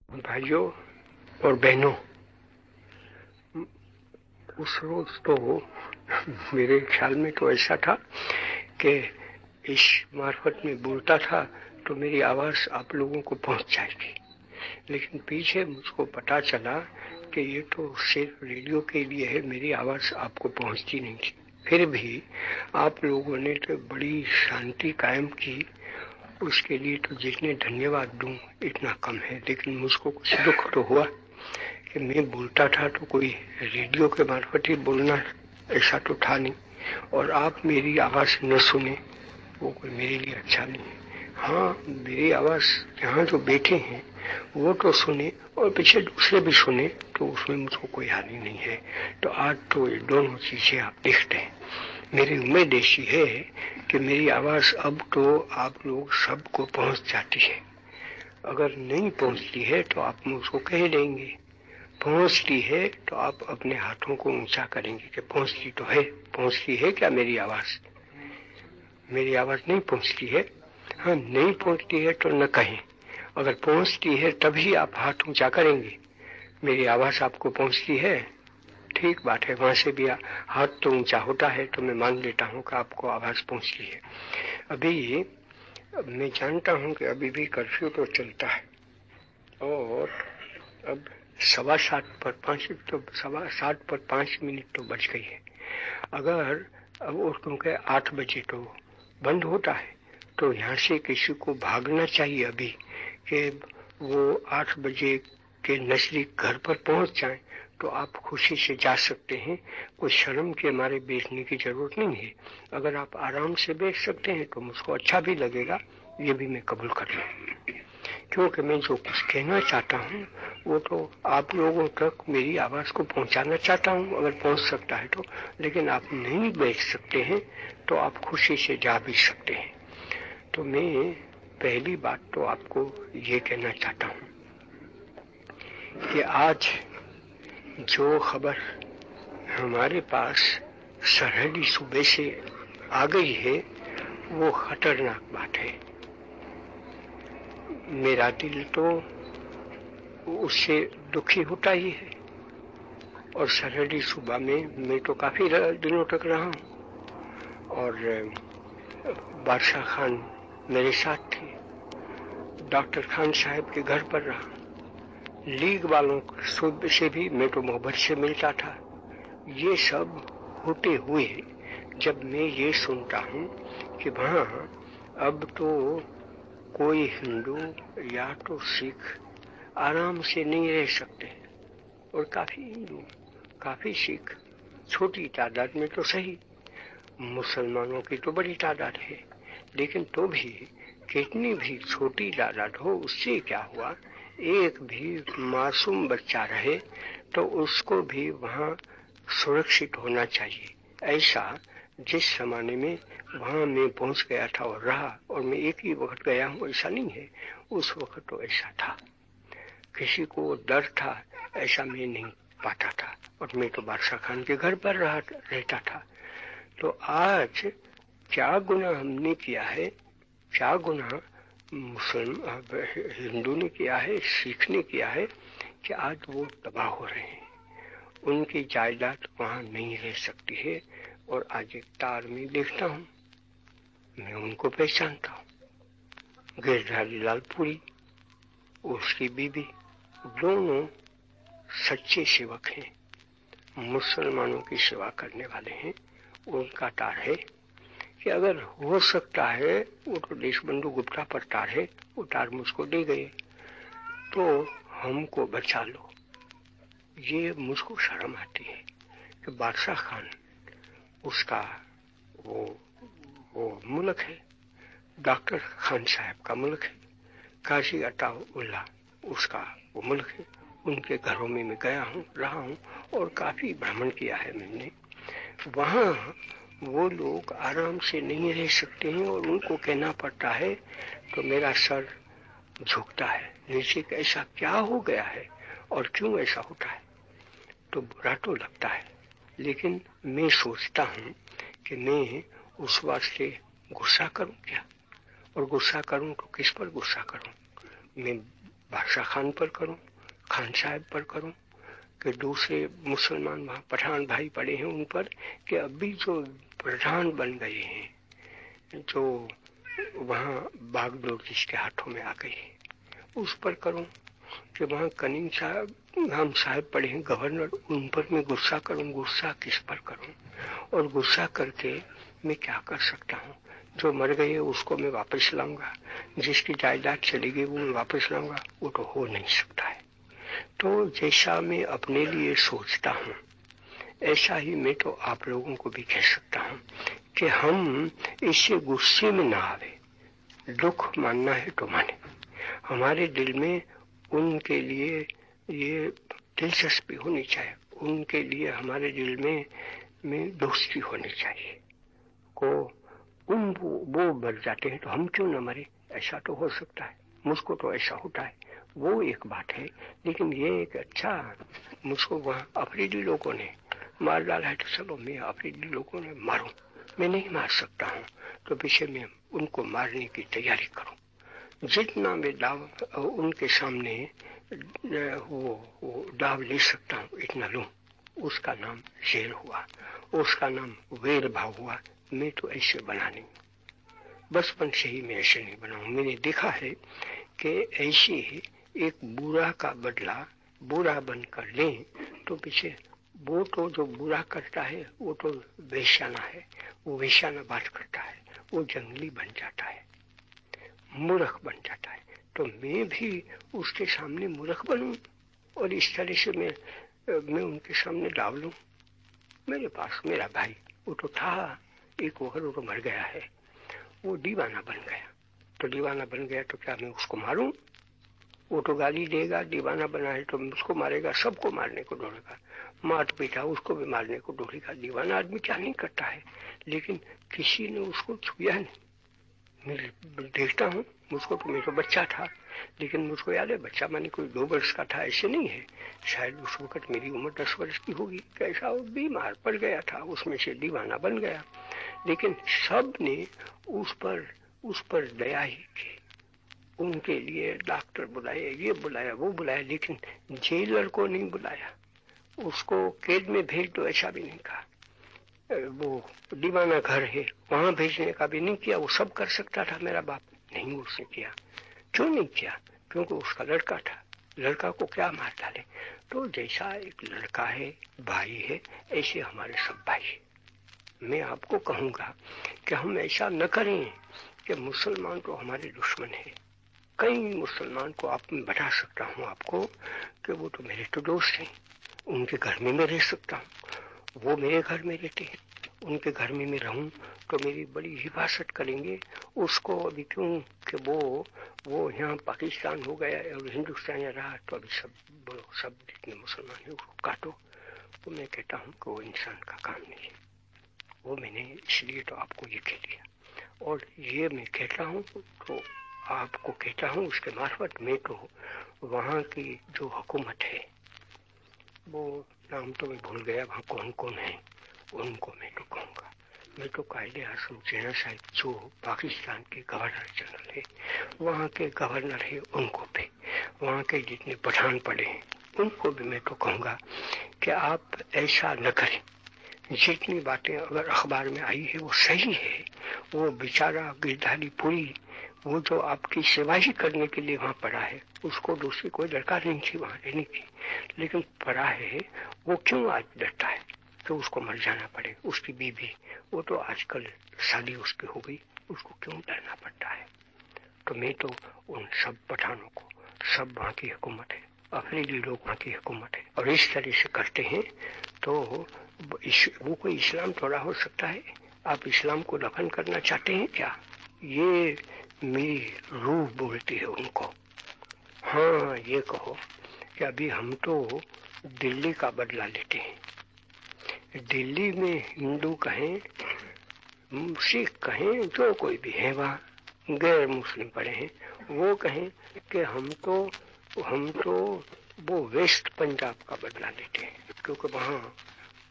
भाइयों और बहनों, उस रोज तो मेरे ख्याल में तो ऐसा था कि इस मार्फत में बोलता था तो मेरी आवाज आप लोगों को पहुंच जाएगी, लेकिन पीछे मुझको पता चला कि ये तो सिर्फ रेडियो के लिए है, मेरी आवाज आपको पहुंचती नहीं थी। फिर भी आप लोगों ने तो बड़ी शांति कायम की, उसके लिए तो जितने धन्यवाद दूं इतना कम है। लेकिन मुझको कुछ दुख तो हुआ कि मैं बोलता था तो कोई रेडियो के मार्फत ही बोलना, ऐसा तो था नहीं, और आप मेरी आवाज न सुने वो कोई मेरे लिए अच्छा नहीं है। हाँ, मेरी आवाज यहाँ जो बैठे हैं वो तो सुने और पीछे दूसरे भी सुने तो उसमें मुझको कोई हानि नहीं है। तो आज तो ये दोनों चीजें आप देखते हैं। मेरी उम्मीद ऐसी है कि मेरी आवाज अब तो आप लोग सबको पहुंच जाती है। अगर नहीं पहुंचती है तो आप मुझको कह देंगे, पहुंचती है तो आप अपने हाथों को ऊंचा करेंगे कि पहुंचती तो है। पहुंचती है क्या मेरी आवाज? मेरी आवाज नहीं पहुंचती है? हाँ, नहीं पहुंचती है तो न कहें। अगर पहुंचती है तभी आप हाथ ऊंचा करेंगे। मेरी आवाज आपको पहुंचती है, ठीक बात है, वहां से भी हाथ तो ऊंचा होता है, तो मैं मान लेता हूँ कि आपको आवाज पहुंचती है। अभी मैं जानता हूँ कि अभी भी कर्फ्यू तो चलता है और अब 7:05 तो बज गई है। अगर अब वो क्योंकि 8 बजे तो बंद होता है, तो यहाँ से किसी को भागना चाहिए अभी कि वो 8 बजे के नजदीक घर पर पहुंच जाए, तो आप खुशी से जा सकते हैं। कोई शर्म के मारे बैठने की जरूरत नहीं है। अगर आप आराम से बैठ सकते हैं तो मुझको अच्छा भी लगेगा, ये भी मैं कबूल कर लूँ, क्योंकि मैं जो कुछ कहना चाहता हूँ वो तो आप लोगों तक मेरी आवाज को पहुंचाना चाहता हूँ, अगर पहुंच सकता है तो। लेकिन आप नहीं बैठ सकते हैं तो आप खुशी से जा भी सकते हैं। तो मैं पहली बात तो आपको ये कहना चाहता हूँ कि आज जो खबर हमारे पास सरहदी सूबे से आ गई है वो खतरनाक बात है। मेरा दिल तो उससे दुखी होता ही है, और सरहदी सूबा में मैं तो काफी दिनों तक रहा हूँ, और बादशाह खान मेरे साथ थे, डॉक्टर खान साहब के घर पर रहा, लीग वालों से भी मैं तो मोहब्बत से मिलता था। ये सब होते हुए जब मैं ये सुनता हूँ कि वहाँ अब तो कोई हिंदू या तो सिख आराम से नहीं रह सकते, और काफी हिंदू, काफी सिख, छोटी तादाद में तो सही, मुसलमानों की तो बड़ी तादाद है, लेकिन तो भी कितनी भी छोटी तादाद हो उससे क्या हुआ, एक भी मासूम बच्चा रहे तो उसको भी वहां सुरक्षित होना चाहिए। ऐसा जिस जमाने में वहां मैं पहुंच गया था और रहा, और मैं एक ही वक्त गया हूं ऐसा नहीं है, उस वक्त तो ऐसा था। किसी को डर था ऐसा मैं नहीं पाता था, और मैं तो बादशाह खान के घर पर रहता था। तो आज क्या गुनाह हमने किया है, क्या गुनाह मुसलमान हिंदू ने किया है, सिख ने किया है कि आज वो तबाह हो रहे हैं। उनकी जायदाद वहां नहीं रह सकती है। और आज एक तार में देखता हूँ, मैं उनको पहचानता हूँ, गिरधारी लाल पुरी, उसकी बीबी, दोनों सच्चे सेवक हैं, मुसलमानों की सेवा करने वाले हैं। उनका तार है कि अगर हो सकता है, वो तो देशबंधु गुप्ता पर तार है, वो तार मुझको दे गए तो हमको बचा लो। ये मुझको शर्म आती है कि बादशाह खान उसका वो वो मुल्क है, डॉक्टर खान साहब का मुल्क है, काजी अताउल्ला उसका वो मुल्क है। उनके घरों में मैं गया हूँ, रहा हूँ, और काफी भ्रमण किया है मैंने। वहां वो लोग आराम से नहीं रह सकते हैं और उनको कहना पड़ता है तो मेरा सर झुकता है नीचे, ऐसा क्या हो गया है और क्यों ऐसा होता है। तो बुरा तो लगता है, लेकिन मैं सोचता हूँ कि मैं उस वास्ते गुस्सा करूं क्या, और गुस्सा करूं तो किस पर गुस्सा करूं। मैं बादशाह खान पर करूं, खान साहब पर करूं, कि दूसरे मुसलमान वहां पठान भाई पड़े हैं उन पर, कि अभी जो प्रधान बन गए हैं, जो वहां बागडोर जिसके हाथों में आ गई है, उस पर करूं, कि वहां कनीम साहब नाम साहब पड़े हैं गवर्नर, उन पर मैं गुस्सा करूं, गुस्सा किस पर करूं, और गुस्सा करके मैं क्या कर सकता हूं? जो मर गए उसको मैं वापस लाऊंगा, जिसकी जायदाद चली गई वो मैं वापस लाऊंगा, वो तो हो नहीं सकता है। तो जैसा मैं अपने लिए सोचता हूं, ऐसा ही मैं तो आप लोगों को भी कह सकता हूं कि हम इससे गुस्से में ना आवे। दुख मानना है तो माने, हमारे दिल में उनके लिए ये दिलचस्पी होनी चाहिए, उनके लिए हमारे दिल में दोस्ती होनी चाहिए। को वो मर जाते हैं तो हम क्यों न मरे, ऐसा तो हो सकता है, मुझको तो ऐसा होता है, वो एक बात है। लेकिन ये एक अच्छा, मुझको वहां अफरीदी लोगों ने मार डाला है तो चलो मैं अफरीदी लोगों ने मारूं, मैं नहीं मार सकता हूं तो पीछे मैं उनको मारने की तैयारी करूं। जितना मैं दाव उनके सामने वो दाव ले सकता हूं इतना लूं, उसका नाम शेर हुआ, उसका नाम वेर भाव हुआ। मैं तो ऐसे बना नहीं, बचपन से ही मैं ऐसे नहीं बना हूं। मैंने देखा है कि ऐसे ही एक बुरा का बदला बुरा बनकर लें तो पीछे वो तो जो बुरा करता है वो तो वेश्याना है, वो वेश्याना बात करता है, वो जंगली बन जाता है, मूर्ख बन जाता है। तो मैं भी उसके सामने मूर्ख बनूं और इस तरह से मैं उनके सामने डाल लूं। मेरे पास मेरा भाई वो तो था, एक वक्त वो तो मर गया है, वो दीवाना बन गया। तो दीवाना बन गया तो क्या मैं उसको मारूं? वो तो गाली देगा, दीवाना बना है तो उसको मारेगा, सबको मारने को दौड़ेगा, मार पीटा उसको भी मारने को दौड़ेगा। दीवाना आदमी क्या नहीं करता है, लेकिन किसी ने उसको छुआ नहीं। मैं देखता हूँ, मुझको तो मैं तो बच्चा था, लेकिन मुझको याद है बच्चा माने कोई 2 वर्ष का था, ऐसे नहीं है, शायद उस वक्त मेरी उम्र 10 वर्ष की होगी। कैसा वो बीमार पड़ गया था, उसमें से दीवाना बन गया। लेकिन सब ने उस पर दया ही की, उनके लिए डॉक्टर बुलाए, ये बुलाया वो बुलाया, लेकिन जेलर को नहीं बुलाया, उसको कैद में भेज दो ऐसा भी नहीं कहा। वो दीवाना घर है वहां भेजने का भी नहीं किया। वो सब कर सकता था मेरा बाप, नहीं उसने किया। क्यों नहीं किया? क्योंकि उसका लड़का था, लड़का को क्या मार डाले। तो जैसा एक लड़का है, भाई है, ऐसे हमारे सब भाई है। मैं आपको कहूंगा कि हम ऐसा न करें कि मुसलमान तो हमारे दुश्मन है। कई मुसलमान को आप में बता सकता हूँ आपको कि वो तो मेरे तो दोस्त हैं, उनके घर में मैं रह सकता हूँ, वो मेरे घर में रहते हैं, उनके घर में मैं रहूं तो मेरी बड़ी हिफाजत करेंगे। उसको अभी क्यों कि वो यहाँ पाकिस्तान हो गया और हिंदुस्तान रहा तो अभी सब जितने मुसलमान है उसको काटो। तो मैं कहता हूँ कि वो इंसान का काम नहीं है, वो मैंने इसलिए तो आपको ये कह दिया। और ये मैं कहता हूँ तो आपको कहता हूँ उसके मार्फत मैं तो वहाँ की जो हुकूमत है, वो नाम तो मैं भूल गया वहाँ कौन कौन है, उनको मैं तो कहूँगा, मैं तो कायदे आजम जिन्ना साहब जो पाकिस्तान के गवर्नर जनरल है, वहाँ के गवर्नर है, उनको भी, वहाँ के जितने पठान पड़े हैं उनको भी मैं तो कहूँगा कि आप ऐसा न करें। जितनी बातें अगर अखबार में आई है वो सही है, वो बेचारा गिरधारी पुरी वो जो आपकी सेवा ही करने के लिए वहां पड़ा है, उसको दूसरी कोई दरकार नहीं थी वहां रहने की, लेकिन पड़ा है, वो क्यों आज डरता है तो उसको मर जाना पड़े। उसकी बीवी वो तो आजकल शादी उसकी हो गई, उसको क्यों डरना पड़ता है। तो मैं तो उन सब पठानों को, सब वहां की हुकूमत है, अफरीदी लोग वहां की हुकूमत है और इस तरह से करते हैं तो वो कोई इस्लाम थोड़ा हो सकता है। आप इस्लाम को दफन करना चाहते हैं क्या? ये मेरी रूह बोलती है उनको। हाँ, ये कहो कि अभी हम तो दिल्ली का बदला लेते हैं। दिल्ली में हिंदू कहें, सिख कहें, जो कोई भी है वहाँ गैर मुस्लिम पड़े हैं, वो कहें कि हम तो वो वेस्ट पंजाब का बदला लेते हैं, क्योंकि वहाँ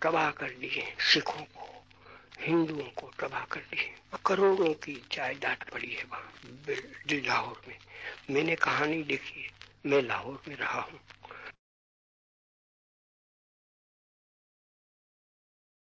तबाह कर दिए सिखों को, हिंदुओं को तबाह कर दिए, करोड़ों की जायदाद पड़ी है वहाँ लाहौर में। मैंने कहानी देखी है, मैं लाहौर में रहा हूं।